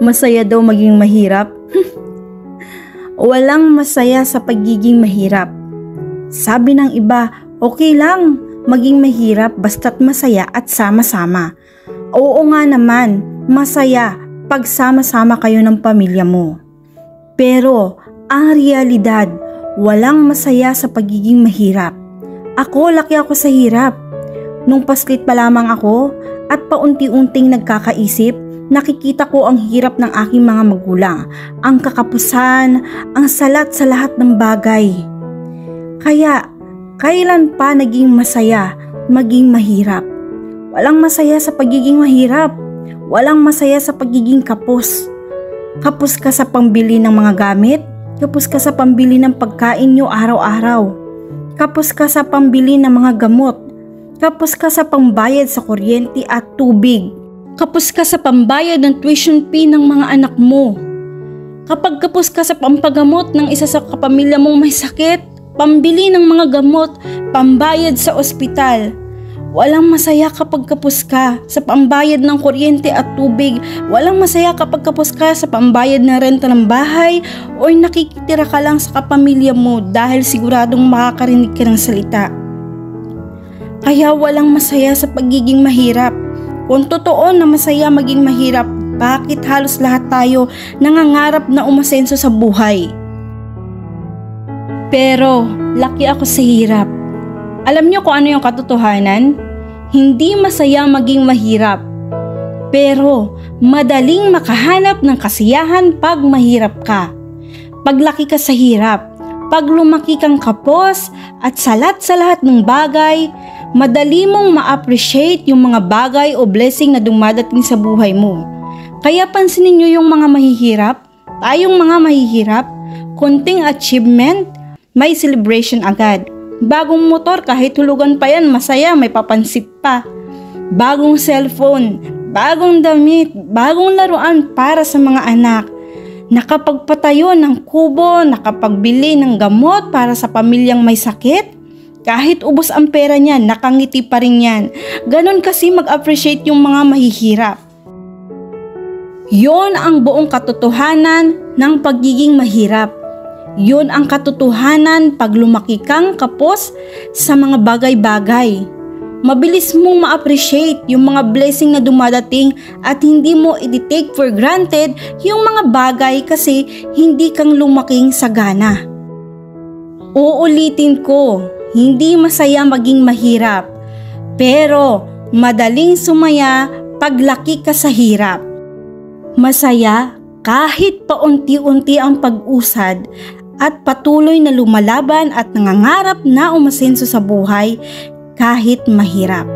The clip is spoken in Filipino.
Masaya daw maging mahirap? Walang masaya sa pagiging mahirap. Sabi ng iba, okay lang maging mahirap basta't masaya at sama-sama. Oo nga naman, masaya pag sama-sama kayo ng pamilya mo. Pero ang realidad, walang masaya sa pagiging mahirap. Laki ako sa hirap. Nung paslit pa lamang ako at paunti-unting nagkakaisip, nakikita ko ang hirap ng aking mga magulang, ang kakapusan, ang salat sa lahat ng bagay. Kaya, kailan pa naging masaya maging mahirap? Walang masaya sa pagiging mahirap. Walang masaya sa pagiging kapos. Kapos ka sa pambili ng mga gamit, kapos ka sa pambili ng pagkain nyo araw-araw. Kapos ka sa pambili ng mga gamot. Kapos ka sa pambayad sa kuryente at tubig. Kapos ka sa pambayad ng tuition fee ng mga anak mo. Kapag kapos ka sa pampagamot ng isa sa kapamilya mong may sakit, pambili ng mga gamot, pambayad sa ospital. Walang masaya kapag kapos ka sa pambayad ng kuryente at tubig. Walang masaya kapag kapos ka sa pambayad ng renta ng bahay o nakikitira ka lang sa kapamilya mo dahil siguradong makakarinig ka ng salita. Kaya walang masaya sa pagiging mahirap. Kung totoo na masaya maging mahirap, bakit halos lahat tayo nangangarap na umasenso sa buhay? Pero laki ako sa hirap. Alam niyo kung ano yung katotohanan? Hindi masaya maging mahirap. Pero madaling makahanap ng kasiyahan pag mahirap ka. Paglaki ka sa hirap, pag lumaki kang kapos at salat sa lahat ng bagay, madali mong ma-appreciate yung mga bagay o blessing na dumadating sa buhay mo. Kaya pansinin nyo yung mga mahihirap, tayong mga mahihirap, konting achievement, may celebration agad. Bagong motor kahit hulugan pa yan, masaya, may papansip pa. Bagong cellphone, bagong damit, bagong laruan para sa mga anak. Nakapagpatayo ng kubo, nakapagbili ng gamot para sa pamilyang may sakit. Kahit ubos ang pera niyan, nakangiti pa rin yan. Ganon kasi mag-appreciate yung mga mahihirap. Yon ang buong katotohanan ng pagiging mahirap. Yon ang katotohanan pag lumaki kang kapos sa mga bagay-bagay. Mabilis mong ma-appreciate yung mga blessing na dumadating at hindi mo i-take for granted yung mga bagay kasi hindi kang lumaking sagana. Uulitin ko, hindi masaya maging mahirap, pero madaling sumaya paglaki ka sa hirap. Masaya kahit paunti-unti ang pag-usad at patuloy na lumalaban at nangangarap na umasenso sa buhay kahit mahirap.